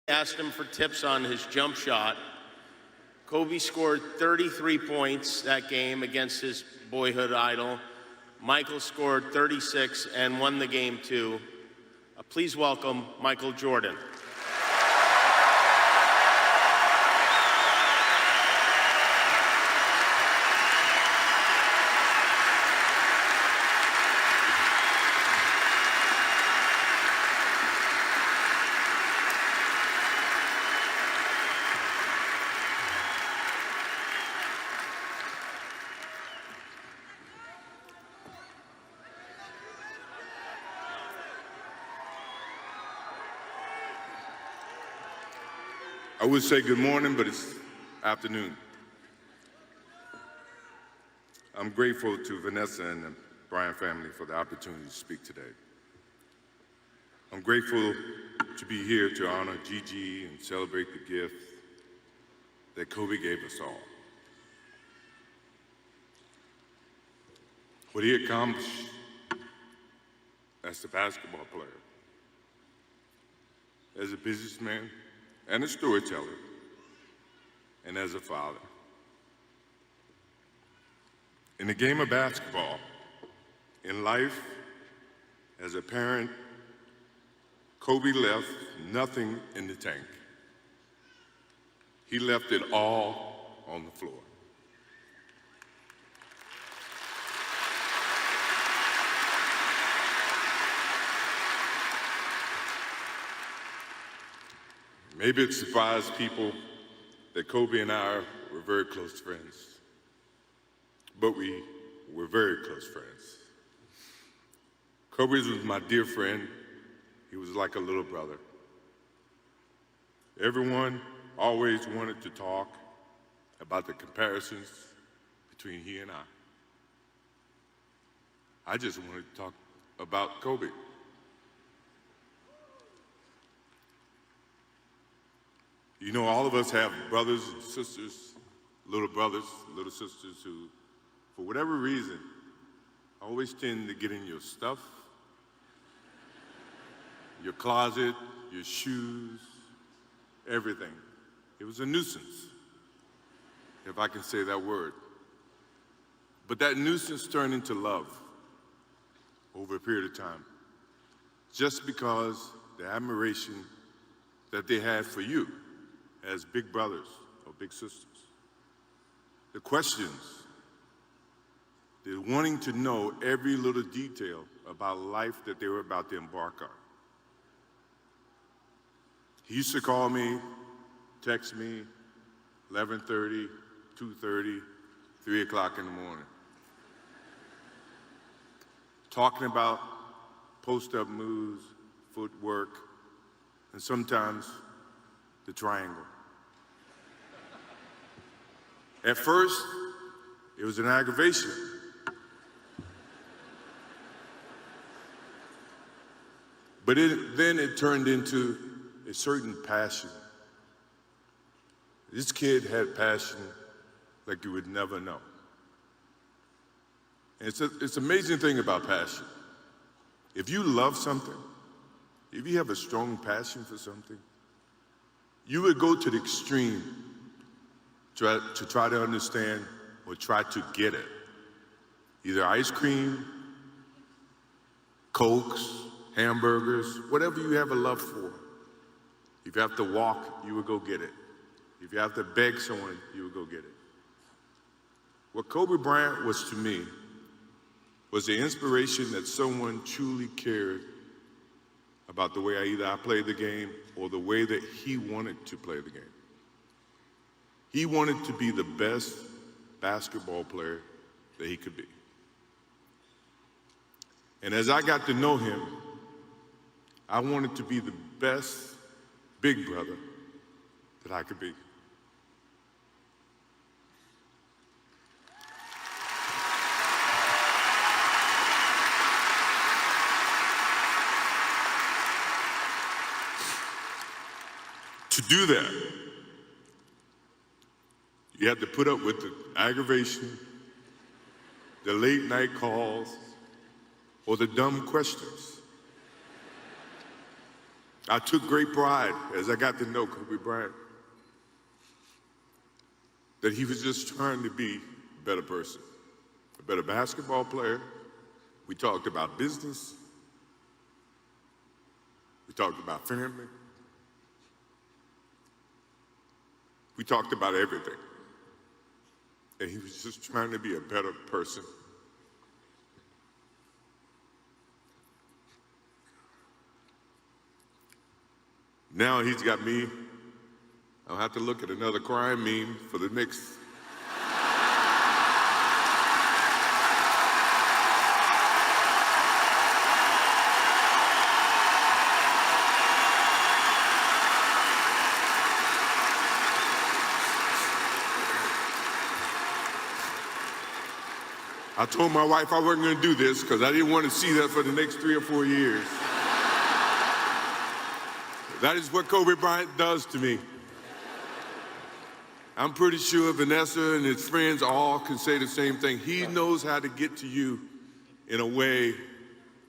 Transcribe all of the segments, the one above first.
asked him for tips on his jump shot. Kobe scored 33 points that game against his boyhood idol. Michael scored 36 and won the game too. Please welcome Michael Jordan. I would say good morning, but it's afternoon. I'm grateful to Vanessa and the Bryant family for the opportunity to speak today. I'm grateful to be here to honor Gigi and celebrate the gift that Kobe gave us all. What he accomplished as a basketball player, as a businessman, and a storyteller, and as a father. In the game of basketball, in life, as a parent, Kobe left nothing in the tank. He left it all on the floor. Maybe it surprised people that Kobe and I were very close friends, but we were very close friends. Kobe was my dear friend. He was like a little brother. Everyone always wanted to talk about the comparisons between he and I just wanted to talk about Kobe. You know, all of us have brothers and sisters, little brothers, little sisters who, for whatever reason, always tend to get in your stuff, your closet, your shoes, everything. It was a nuisance, if I can say that word. But that nuisance turned into love over a period of time, just because the admiration that they had for you as big brothers or big sisters. The questions, the wanting to know every little detail about life that they were about to embark on. He used to call me, text me, 11:30, 2:30, 3 o'clock in the morning, talking about post-up moves, footwork, and sometimes the triangle. At first, it was an aggravation. But then it turned into a certain passion. This kid had passion like you would never know. And it's an amazing thing about passion. If you love something, if you have a strong passion for something, you would go to the extreme to try to understand or try to get it. Either ice cream, Cokes, hamburgers, whatever you have a love for. If you have to walk, you would go get it. If you have to beg someone, you would go get it. What Kobe Bryant was to me was the inspiration that someone truly cared about the way I played the game or the way that he wanted to play the game. He wanted to be the best basketball player that he could be. And as I got to know him, I wanted to be the best big brother that I could be. To do that, you have to put up with the aggravation, the late night calls, or the dumb questions. I took great pride as I got to know Kobe Bryant that he was just trying to be a better person, a better basketball player. We talked about business. We talked about family. We talked about everything. And he was just trying to be a better person. Now he's got me. I'll have to look at another crime meme for the next. I told my wife I wasn't going to do this because I didn't want to see that for the next 3 or 4 years. That is what Kobe Bryant does to me. I'm pretty sure Vanessa and his friends all can say the same thing. He knows how to get to you in a way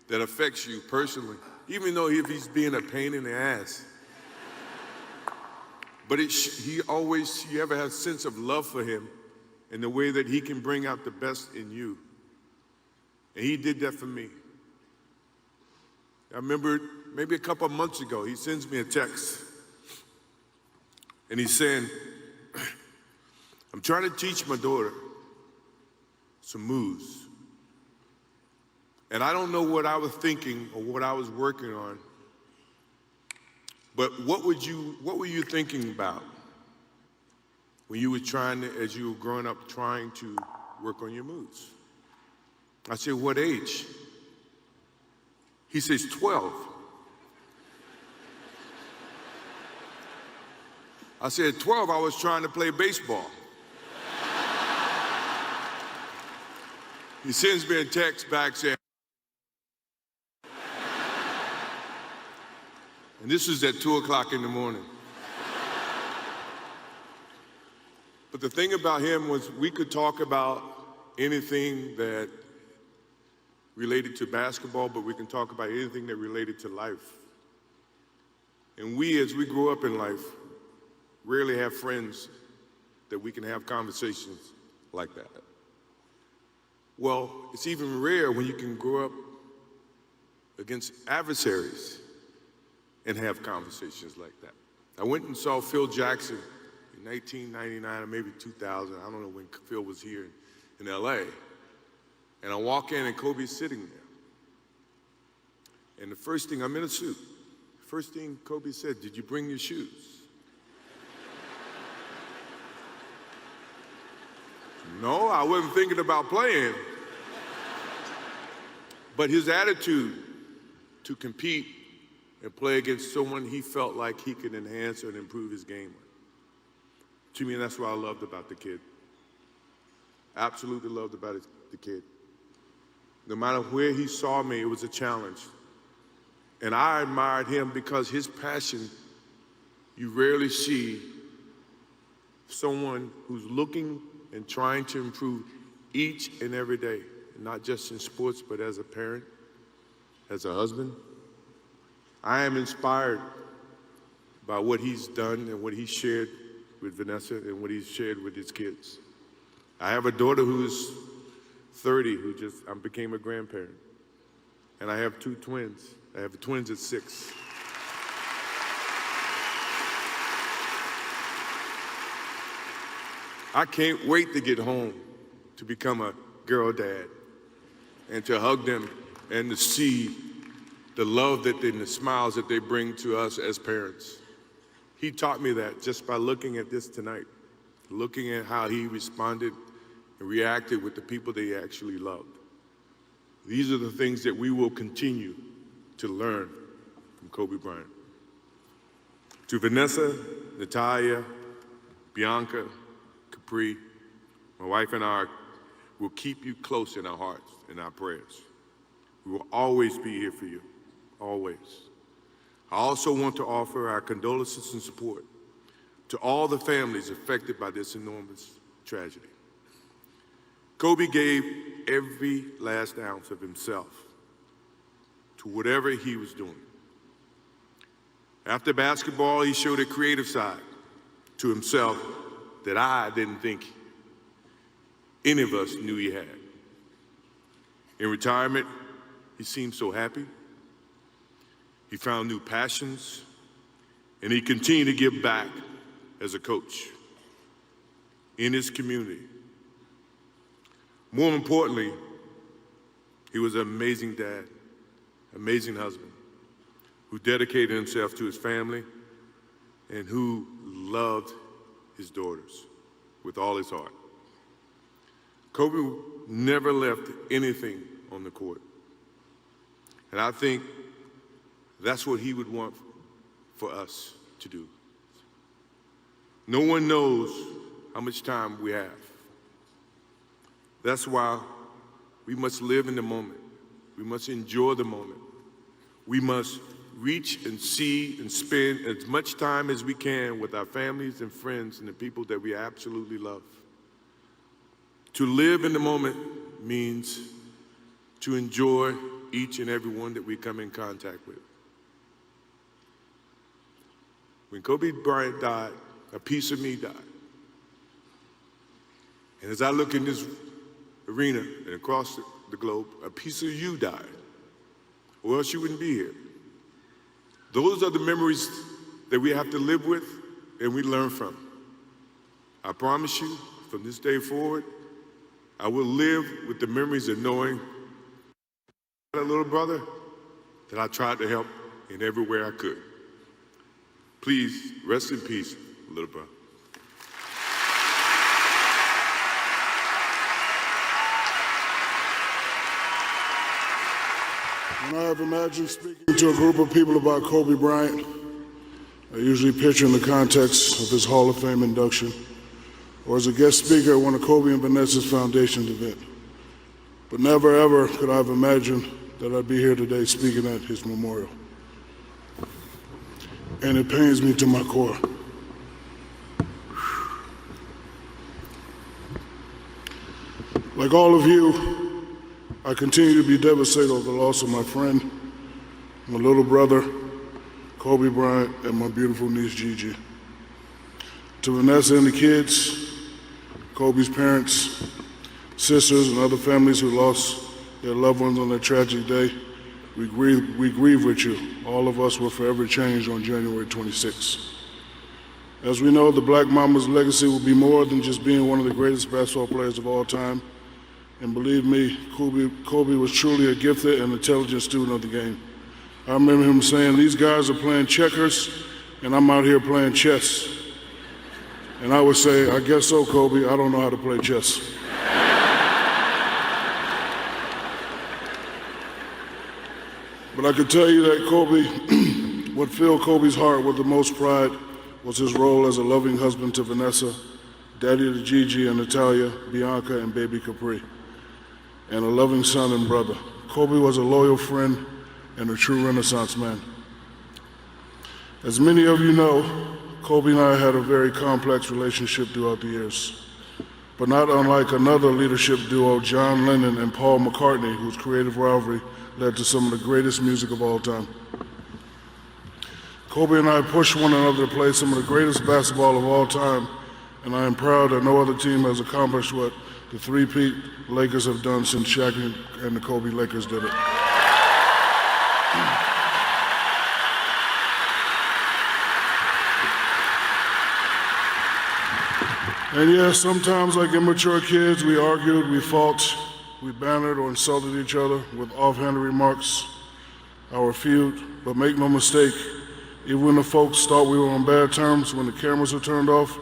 that affects you personally, even though if he's being a pain in the ass. But you ever have a sense of love for him in the way that he can bring out the best in you. And he did that for me. I remember maybe a couple of months ago, he sends me a text. And he's saying, I'm trying to teach my daughter some moves. And I don't know what I was thinking or what I was working on. But what were you thinking about when you were as you were growing up, trying to work on your moves? I said, what age? He says, 12. I said, 12, I was trying to play baseball. He sends me a text back saying, and this was at 2 o'clock in the morning. But the thing about him was we could talk about anything that related to basketball, but we can talk about anything that related to life. And we, as we grow up in life, rarely have friends that we can have conversations like that. Well, it's even rare when you can grow up against adversaries and have conversations like that. I went and saw Phil Jackson in 1999 or maybe 2000. I don't know when Phil was here in LA. And I walk in and Kobe's sitting there. And the first thing, I'm in a suit. First thing Kobe said, did you bring your shoes? No, I wasn't thinking about playing. But his attitude to compete and play against someone he felt like he could enhance and improve his game with. To me, that's what I loved about the kid. Absolutely loved about the kid. No matter where he saw me, it was a challenge. And I admired him because his passion, you rarely see someone who's looking and trying to improve each and every day, not just in sports, but as a parent, as a husband. I am inspired by what he's done and what he's shared with Vanessa and what he's shared with his kids. I have a daughter who's 30 who just became a grandparent. And I have 2 twins. I have twins at 6. I can't wait to get home to become a girl dad and to hug them and to see the love and the smiles that they bring to us as parents. He taught me that just by looking at this tonight, looking at how he responded and reacted with the people that he actually loved. These are the things that we will continue to learn from Kobe Bryant. To Vanessa, Natalia, Bianca, Capri, my wife and I will keep you close in our hearts and our prayers. We will always be here for you, always. I also want to offer our condolences and support to all the families affected by this enormous tragedy. Kobe gave every last ounce of himself to whatever he was doing. After basketball, he showed a creative side to himself that I didn't think any of us knew he had. In retirement, he seemed so happy. He found new passions, and he continued to give back as a coach in his community. More importantly, he was an amazing dad, amazing husband, who dedicated himself to his family and who loved his daughters with all his heart. Kobe never left anything on the court. And I think that's what he would want for us to do. No one knows how much time we have. That's why we must live in the moment. We must enjoy the moment. We must reach and see and spend as much time as we can with our families and friends and the people that we absolutely love. To live in the moment means to enjoy each and every one that we come in contact with. When Kobe Bryant died, a piece of me died. And as I look in this arena and across the globe, a piece of you died, or else you wouldn't be here. Those are the memories that we have to live with and we learn from. I promise you, from this day forward, I will live with the memories of knowing a little brother that I tried to help in every way I could. Please rest in peace, little brother. When I have imagined speaking to a group of people about Kobe Bryant, I usually picture in the context of his Hall of Fame induction, or as a guest speaker at one of Kobe and Vanessa's foundation event. But never ever could I have imagined that I'd be here today speaking at his memorial. And it pains me to my core. Like all of you, I continue to be devastated over the loss of my friend, my little brother, Kobe Bryant, and my beautiful niece, Gigi. To Vanessa and the kids, Kobe's parents, sisters, and other families who lost their loved ones on that tragic day, we grieve with you. All of us were forever changed on January 26th. As we know, the Black Mama's legacy will be more than just being one of the greatest basketball players of all time. And believe me, Kobe was truly a gifted and intelligent student of the game. I remember him saying, "These guys are playing checkers, and I'm out here playing chess." And I would say, "I guess so, Kobe. I don't know how to play chess." But I can tell you that Kobe, what filled Kobe's heart with the most pride was his role as a loving husband to Vanessa, daddy to Gigi and Natalia, Bianca, and baby Capri, and a loving son and brother. Kobe was a loyal friend and a true Renaissance man. As many of you know, Kobe and I had a very complex relationship throughout the years, but not unlike another leadership duo, John Lennon and Paul McCartney, whose creative rivalry led to some of the greatest music of all time. Kobe and I pushed one another to play some of the greatest basketball of all time, and I am proud that no other team has accomplished what the three-peat Lakers have done since Shaq and the Kobe Lakers did it. And yes, sometimes like immature kids, we argued, we fought, we bantered or insulted each other with offhanded remarks, our feud. But make no mistake, even when the folks thought we were on bad terms, when the cameras were turned off,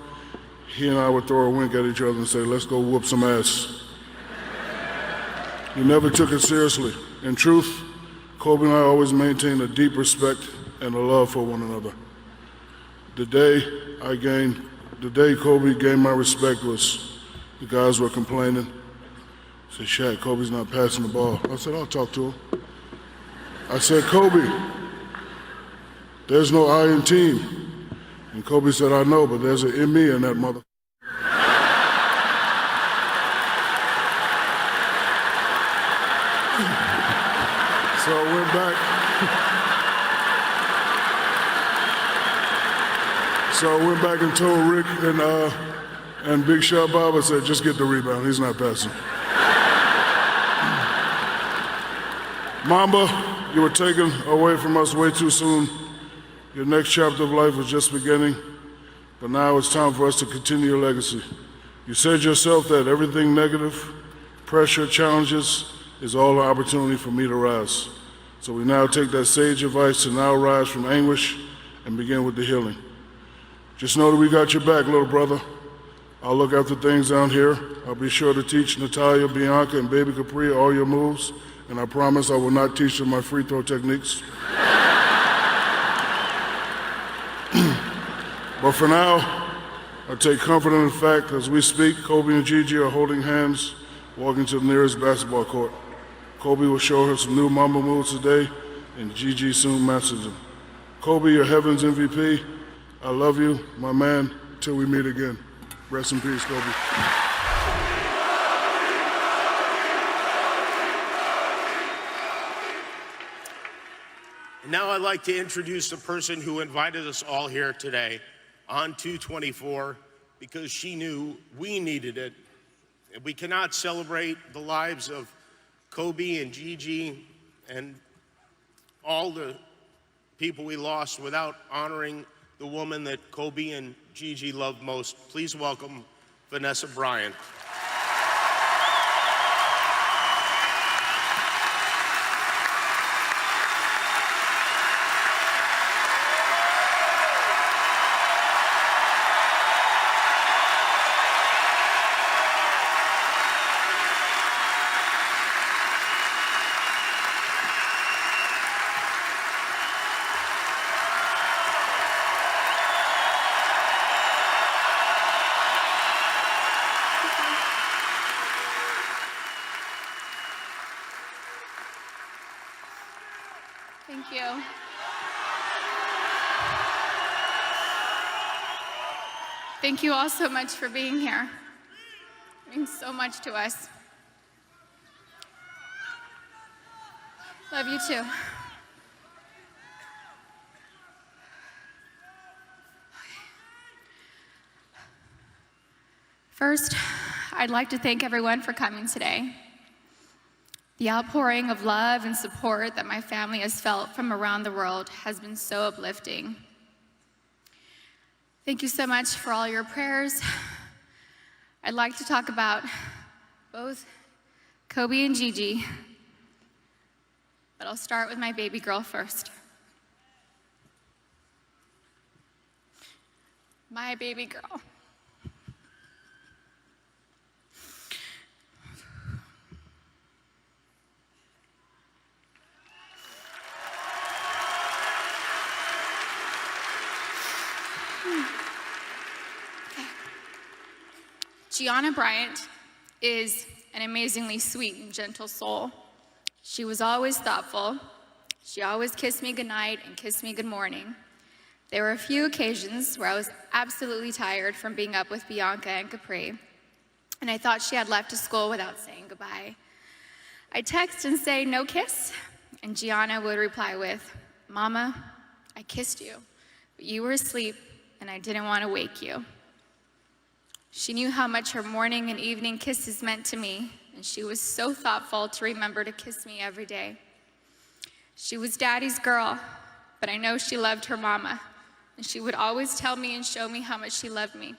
he and I would throw a wink at each other and say, "Let's go whoop some ass." We never took it seriously. In truth, Kobe and I always maintained a deep respect and a love for one another. The day Kobe gained my respect was the guys were complaining. I said, "Shaq, Kobe's not passing the ball." I said, "I'll talk to him." I said, "Kobe, there's no I in team." And Kobe said, "I know, but there's an in me in that mother." So I went back. So I went back and told Rick and Big Shot Bob, I said, just get the rebound. He's not passing. Mamba, you were taken away from us way too soon. Your next chapter of life was just beginning, but now it's time for us to continue your legacy. You said yourself that everything negative, pressure, challenges, is all an opportunity for me to rise. So we now take that sage advice to now rise from anguish and begin with the healing. Just know that we got your back, little brother. I'll look after things down here. I'll be sure to teach Natalia, Bianca, and Baby Capri all your moves, and I promise I will not teach them my free throw techniques. But for now, I take comfort in the fact as we speak, Kobe and Gigi are holding hands, walking to the nearest basketball court. Kobe will show her some new Mamba moves today, and Gigi soon masters them. Kobe, your Heavens MVP. I love you, my man, till we meet again. Rest in peace, Kobe. Now I'd like to introduce the person who invited us all here today on 224 because she knew we needed it. We cannot celebrate the lives of Kobe and Gigi and all the people we lost without honoring the woman that Kobe and Gigi loved most. Please welcome Vanessa Bryant. Thank you. Thank you all so much for being here. It means so much to us. Love you too. First, I'd like to thank everyone for coming today. The outpouring of love and support that my family has felt from around the world has been so uplifting. Thank you so much for all your prayers. I'd like to talk about both Kobe and Gigi, but I'll start with my baby girl first. My baby girl. Gianna Bryant is an amazingly sweet and gentle soul. She was always thoughtful. She always kissed me goodnight and kissed me good morning. There were a few occasions where I was absolutely tired from being up with Bianca and Capri, and I thought she had left to school without saying goodbye. I'd text and say, "No kiss?" And Gianna would reply with, "Mama, I kissed you, but you were asleep and I didn't want to wake you." She knew how much her morning and evening kisses meant to me, and she was so thoughtful to remember to kiss me every day. She was Daddy's girl, but I know she loved her mama, and she would always tell me and show me how much she loved me.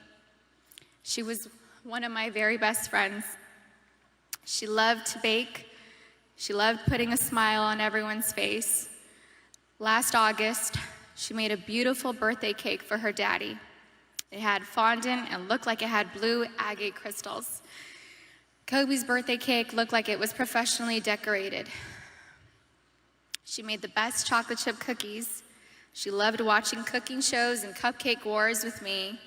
She was one of my very best friends. She loved to bake. She loved putting a smile on everyone's face. Last August, she made a beautiful birthday cake for her daddy. It had fondant and looked like it had blue agate crystals. Kobe's birthday cake looked like it was professionally decorated. She made the best chocolate chip cookies. She loved watching cooking shows and cupcake wars with me,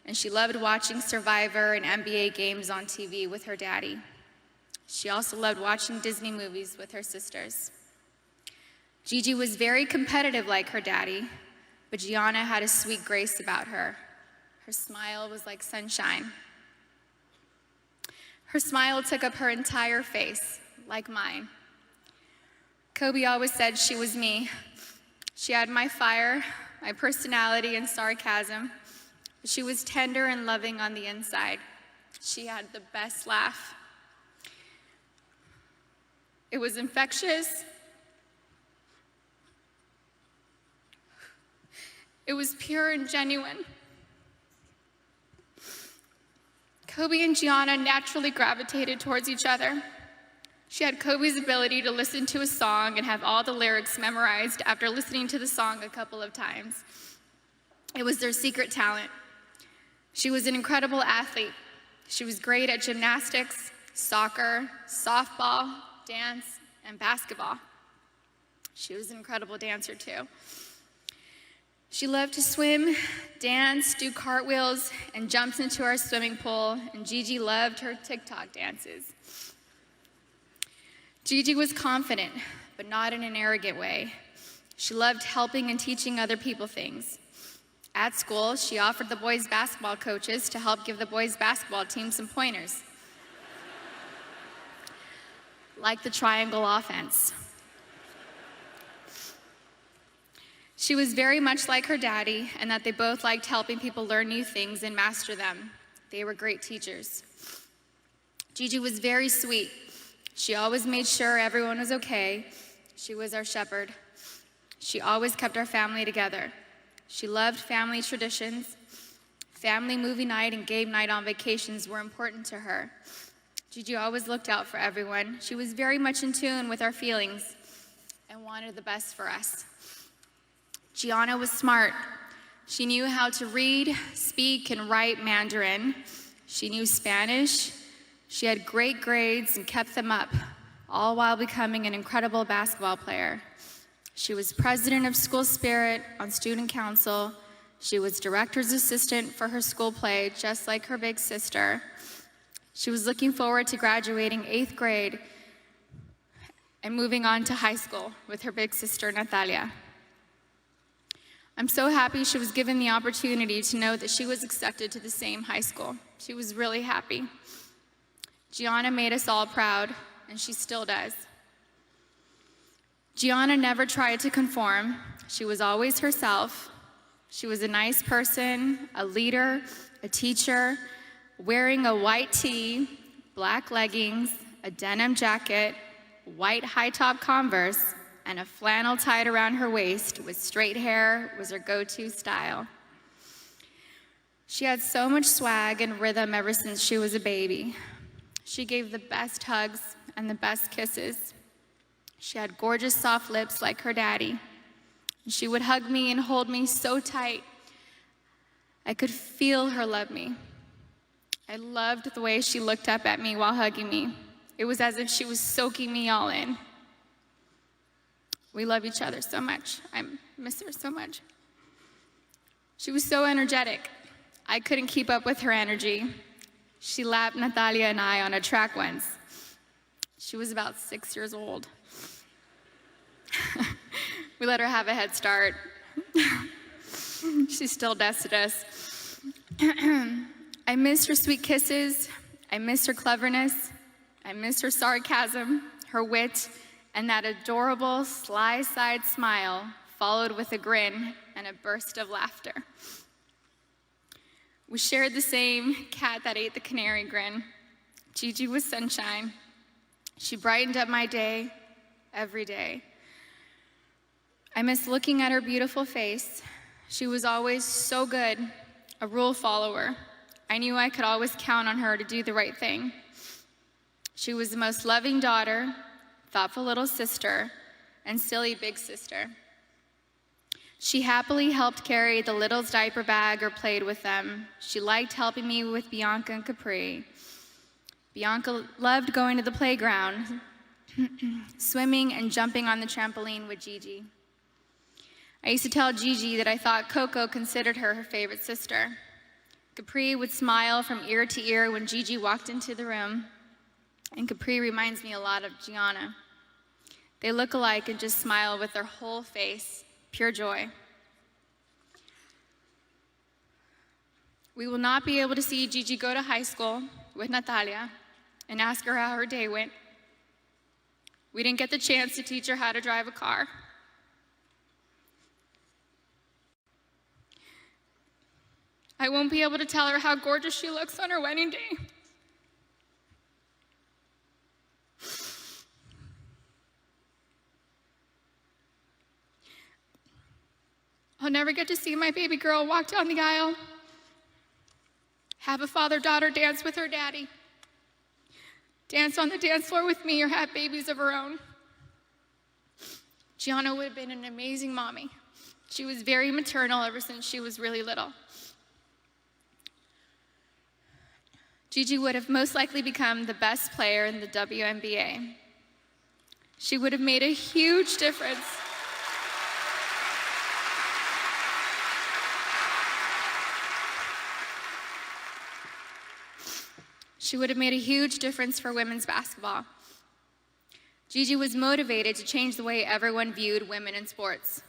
and she loved watching Survivor and NBA games on TV with her daddy. She also loved watching Disney movies with her sisters. Gigi was very competitive like her daddy, but Gianna had a sweet grace about her. Her smile was like sunshine. Her smile took up her entire face, like mine. Kobe always said she was me. She had my fire, my personality and sarcasm, She was tender and loving on the inside. She had the best laugh. It was infectious. It was pure and genuine. Kobe and Gianna naturally gravitated towards each other. She had Kobe's ability to listen to a song and have all the lyrics memorized after listening to the song a couple of times. It was their secret talent. She was an incredible athlete. She was great at gymnastics, soccer, softball, dance, and basketball. She was an incredible dancer too. She loved to swim, dance, do cartwheels, and jumps into our swimming pool, and Gigi loved her TikTok dances. Gigi was confident, but not in an arrogant way. She loved helping and teaching other people things. At school, she offered the boys' basketball coaches to help give the boys' basketball team some pointers, like the triangle offense. She was very much like her daddy, and that they both liked helping people learn new things and master them. They were great teachers. Gigi was very sweet. She always made sure everyone was okay. She was our shepherd. She always kept our family together. She loved family traditions. Family movie night and game night on vacations were important to her. Gigi always looked out for everyone. She was very much in tune with our feelings and wanted the best for us. Gianna was smart. She knew how to read, speak, and write Mandarin. She knew Spanish. She had great grades and kept them up, all while becoming an incredible basketball player. She was president of School Spirit on student council. She was director's assistant for her school play, just like her big sister. She was looking forward to graduating 8th grade and moving on to high school with her big sister, Natalia. I'm so happy she was given the opportunity to know that she was accepted to the same high school. She was really happy. Gianna made us all proud, and she still does. Gianna never tried to conform. She was always herself. She was a nice person, a leader, a teacher, wearing a white tee, black leggings, a denim jacket, white high-top Converse, and a flannel tied around her waist with straight hair was her go-to style. She had so much swag and rhythm ever since she was a baby. She gave the best hugs and the best kisses. She had gorgeous soft lips like her daddy. She would hug me and hold me so tight. I could feel her love me. I loved the way she looked up at me while hugging me. It was as if she was soaking me all in. We love each other so much. I miss her so much. She was so energetic. I couldn't keep up with her energy. She lapped Natalia and I on a track once. She was about 6 years old. We let her have a head start. She still dusted us. I miss her sweet kisses. I miss her cleverness. I miss her sarcasm, her wit, and that adorable sly-side smile followed with a grin and a burst of laughter. We shared the same cat that ate the canary grin. Gigi was sunshine. She brightened up my day every day. I miss looking at her beautiful face. She was always so good, a rule follower. I knew I could always count on her to do the right thing. She was the most loving daughter, thoughtful little sister, and silly big sister. She happily helped carry the littles' diaper bag or played with them. She liked helping me with Bianca and Capri. Bianca loved going to the playground, swimming and jumping on the trampoline with Gigi. I used to tell Gigi that I thought Coco considered her favorite sister. Capri would smile from ear to ear when Gigi walked into the room, and Capri reminds me a lot of Gianna. They look alike and just smile with their whole face, pure joy. We will not be able to see Gigi go to high school with Natalia and ask her how her day went. We didn't get the chance to teach her how to drive a car. I won't be able to tell her how gorgeous she looks on her wedding day. I'll never get to see my baby girl walk down the aisle, have a father-daughter dance with her daddy, dance on the dance floor with me, or have babies of her own. Gianna would have been an amazing mommy. She was very maternal ever since she was really little. Gigi would have most likely become the best player in the WNBA. She would have made a huge difference. She would have made a huge difference for women's basketball. Gigi was motivated to change the way everyone viewed women in sports.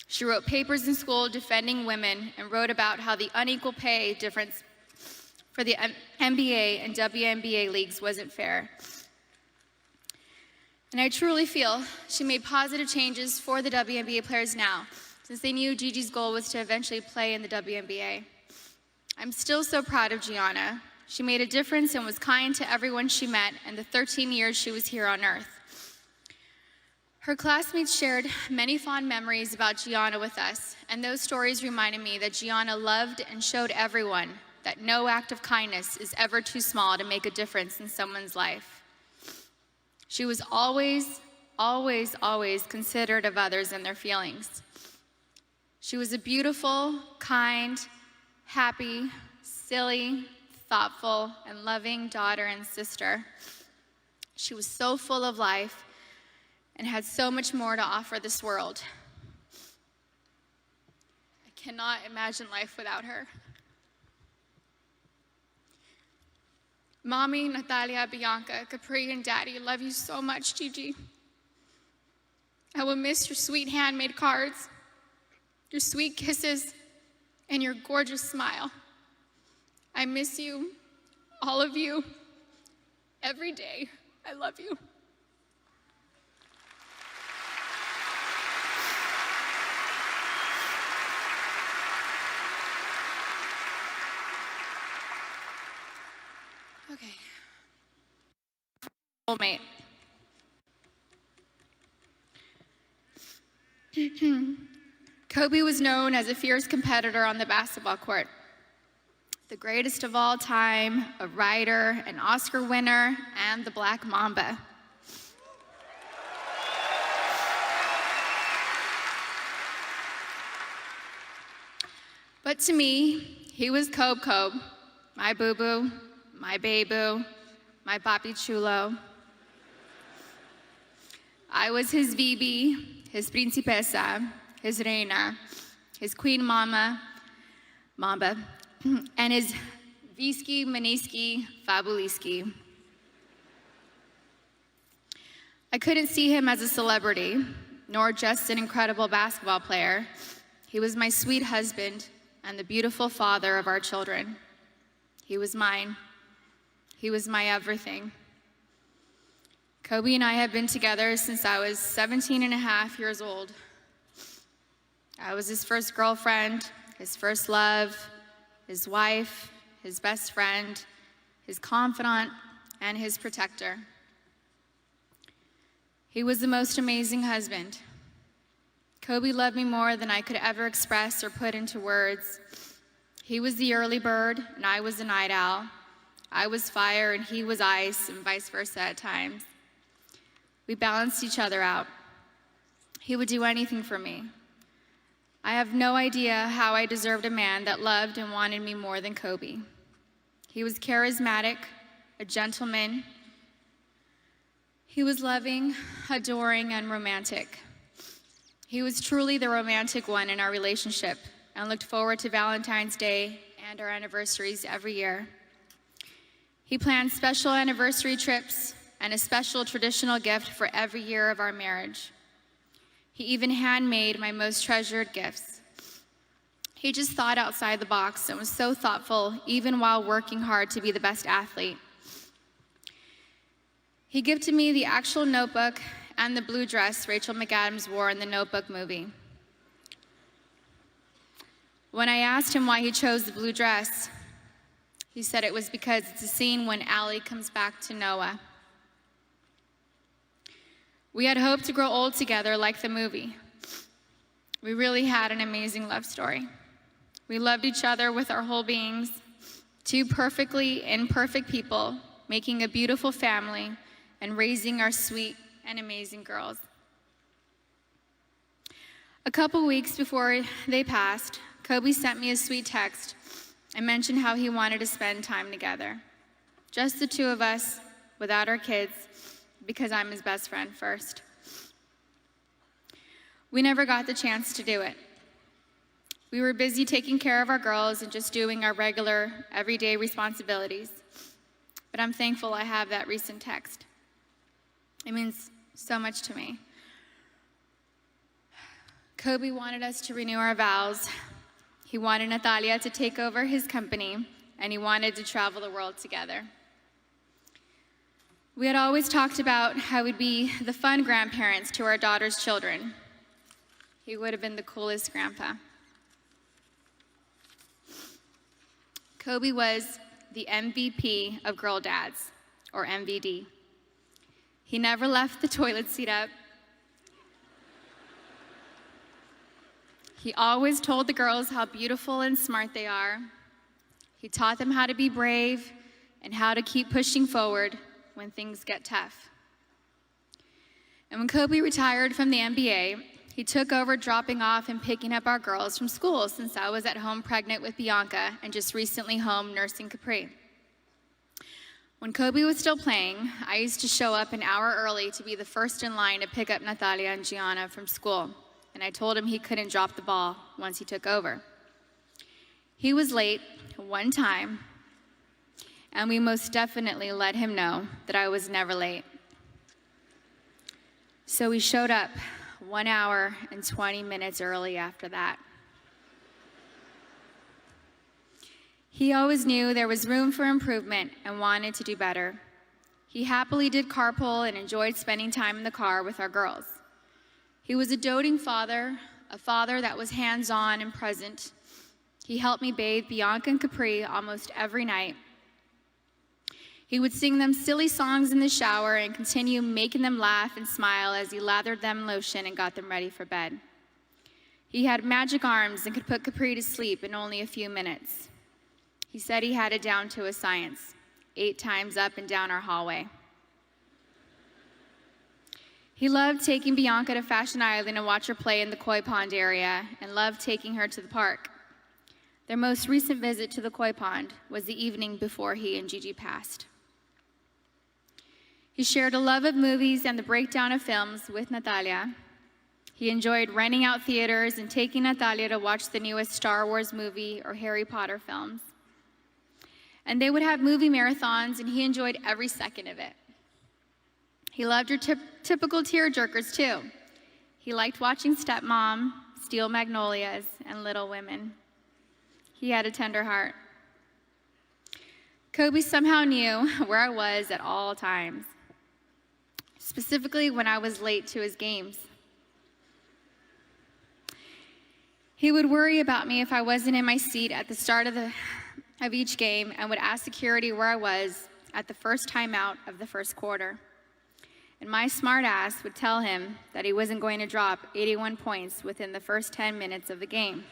She wrote papers in school defending women and wrote about how the unequal pay difference for the NBA and WNBA leagues wasn't fair. And I truly feel she made positive changes for the WNBA players now, since they knew Gigi's goal was to eventually play in the WNBA. I'm still so proud of Gianna. She made a difference and was kind to everyone she met in the 13 years she was here on Earth. Her classmates shared many fond memories about Gianna with us, and those stories reminded me that Gianna loved and showed everyone that no act of kindness is ever too small to make a difference in someone's life. She was always, always, always considerate of others and their feelings. She was a beautiful, kind, happy, silly, thoughtful, and loving daughter and sister. She was so full of life and had so much more to offer this world. I cannot imagine life without her. Mommy, Natalia, Bianca, Capri, and Daddy love you so much, Gigi. I will miss your sweet handmade cards, your sweet kisses, and your gorgeous smile. I miss you, all of you, every day. I love you. Okay. Soulmate. Kobe was known as a fierce competitor on the basketball court. The greatest of all time, a writer, an Oscar winner, and the Black Mamba. But to me, he was Kobe, my boo-boo, my baby, my papi chulo. I was his Bibi, his principesa, his reina, his queen mamba, and his Visky, Maniski, Fabuliski. I couldn't see him as a celebrity, nor just an incredible basketball player. He was my sweet husband and the beautiful father of our children. He was mine. He was my everything. Kobe and I have been together since I was 17 and a half years old. I was his first girlfriend, his first love, his wife, his best friend, his confidant, and his protector. He was the most amazing husband. Kobe loved me more than I could ever express or put into words. He was the early bird, and I was the night owl. I was fire, and he was ice, and vice versa at times. We balanced each other out. He would do anything for me. I have no idea how I deserved a man that loved and wanted me more than Kobe. He was charismatic, a gentleman. He was loving, adoring, and romantic. He was truly the romantic one in our relationship and looked forward to Valentine's Day and our anniversaries every year. He planned special anniversary trips and a special traditional gift for every year of our marriage. He even handmade my most treasured gifts. He just thought outside the box and was so thoughtful, even while working hard to be the best athlete. He gifted me the actual notebook and the blue dress Rachel McAdams wore in the Notebook movie. When I asked him why he chose the blue dress, he said it was because it's a scene when Allie comes back to Noah. We had hoped to grow old together like the movie. We really had an amazing love story. We loved each other with our whole beings, two perfectly imperfect people, making a beautiful family and raising our sweet and amazing girls. A couple weeks before they passed, Kobe sent me a sweet text and mentioned how he wanted to spend time together. Just the two of us, without our kids, because I'm his best friend first. We never got the chance to do it. We were busy taking care of our girls and just doing our regular, everyday responsibilities. But I'm thankful I have that recent text. It means so much to me. Kobe wanted us to renew our vows. He wanted Natalia to take over his company, and he wanted to travel the world together. We had always talked about how we'd be the fun grandparents to our daughter's children. He would have been the coolest grandpa. Kobe was the MVP of Girl Dads, or MVD. He never left the toilet seat up. He always told the girls how beautiful and smart they are. He taught them how to be brave and how to keep pushing forward when things get tough. And when Kobe retired from the NBA, he took over dropping off and picking up our girls from school since I was at home pregnant with Bianca and just recently home nursing Capri. When Kobe was still playing, I used to show up an hour early to be the first in line to pick up Natalia and Gianna from school. And I told him he couldn't drop the ball once he took over. He was late one time, and we most definitely let him know that I was never late. So we showed up 1 hour and 20 minutes early after that. He always knew there was room for improvement and wanted to do better. He happily did carpool and enjoyed spending time in the car with our girls. He was a doting father, a father that was hands-on and present. He helped me bathe Bianca and Capri almost every night. He would sing them silly songs in the shower and continue making them laugh and smile as he lathered them in lotion and got them ready for bed. He had magic arms and could put Capri to sleep in only a few minutes. He said he had it down to a science, 8 times up and down our hallway. He loved taking Bianca to Fashion Island and watch her play in the koi pond area, and loved taking her to the park. Their most recent visit to the koi pond was the evening before he and Gigi passed. He shared a love of movies and the breakdown of films with Natalia. He enjoyed renting out theaters and taking Natalia to watch the newest Star Wars movie or Harry Potter films. And they would have movie marathons, and he enjoyed every second of it. He loved your typical tearjerkers, too. He liked watching Stepmom, Steel Magnolias, and Little Women. He had a tender heart. Kobe somehow knew where I was at all times, specifically when I was late to his games. He would worry about me if I wasn't in my seat at the start of each game, and would ask security where I was at the first timeout of the first quarter. And my smart ass would tell him that he wasn't going to drop 81 points within the first 10 minutes of the game.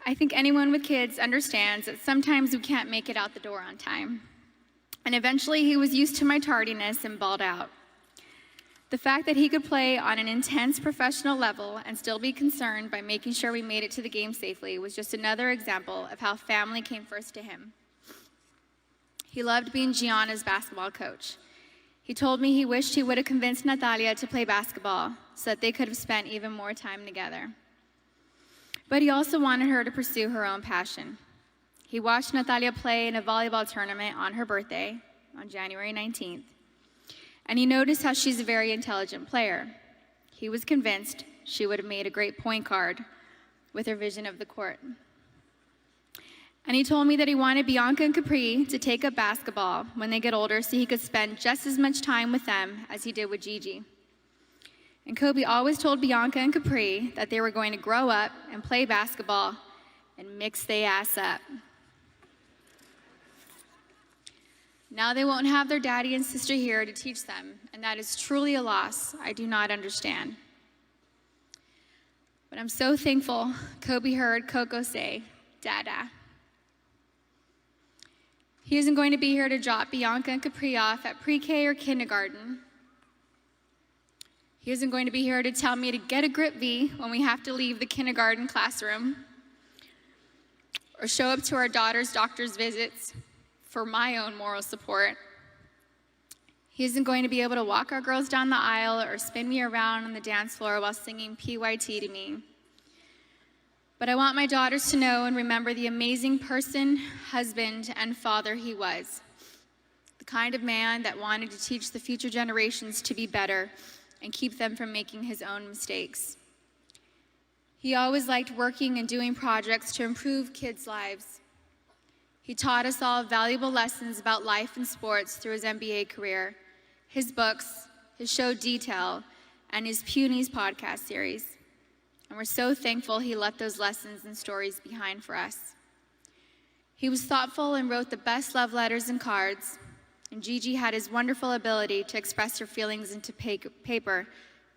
I think anyone with kids understands that sometimes we can't make it out the door on time. And eventually he was used to my tardiness and balled out. The fact that he could play on an intense professional level and still be concerned by making sure we made it to the game safely was just another example of how family came first to him. He loved being Gianna's basketball coach. He told me he wished he would have convinced Natalia to play basketball so that they could have spent even more time together. But he also wanted her to pursue her own passion. He watched Natalia play in a volleyball tournament on her birthday, on January 19th. And he noticed how she's a very intelligent player. He was convinced she would have made a great point guard with her vision of the court. And he told me that he wanted Bianca and Capri to take up basketball when they get older so he could spend just as much time with them as he did with Gigi. And Kobe always told Bianca and Capri that they were going to grow up and play basketball and mix their ass up. Now they won't have their daddy and sister here to teach them, and that is truly a loss I do not understand. But I'm so thankful Kobe heard Coco say, Dada. He isn't going to be here to drop Bianca and Capri off at pre-K or kindergarten. He isn't going to be here to tell me to get a grip V when we have to leave the kindergarten classroom, or show up to our daughter's doctor's visits for my own moral support. He isn't going to be able to walk our girls down the aisle or spin me around on the dance floor while singing PYT to me. But I want my daughters to know and remember the amazing person, husband, and father he was. The kind of man that wanted to teach the future generations to be better and keep them from making his own mistakes. He always liked working and doing projects to improve kids' lives. He taught us all valuable lessons about life and sports through his NBA career, his books, his show Detail, and his Punies podcast series. And we're so thankful he left those lessons and stories behind for us. He was thoughtful and wrote the best love letters and cards, and Gigi had his wonderful ability to express her feelings into paper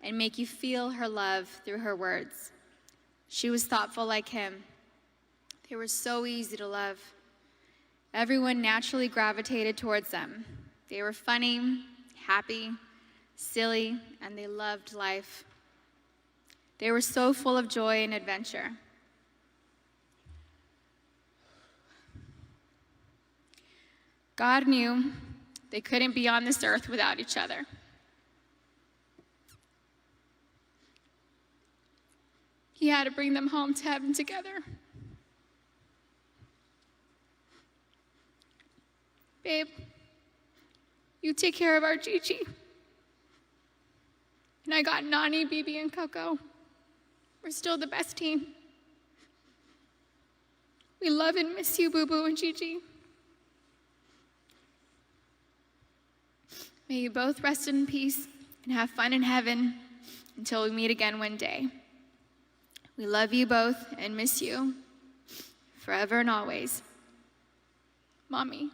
and make you feel her love through her words. She was thoughtful like him. They were so easy to love. Everyone naturally gravitated towards them. They were funny, happy, silly, and they loved life. They were so full of joy and adventure. God knew they couldn't be on this earth without each other. He had to bring them home to heaven together. Babe, you take care of our Gigi. And I got Nani, Bibi, and Coco. We're still the best team. We love and miss you, Boo Boo and Gigi. May you both rest in peace and have fun in heaven until we meet again one day. We love you both and miss you forever and always. Mommy.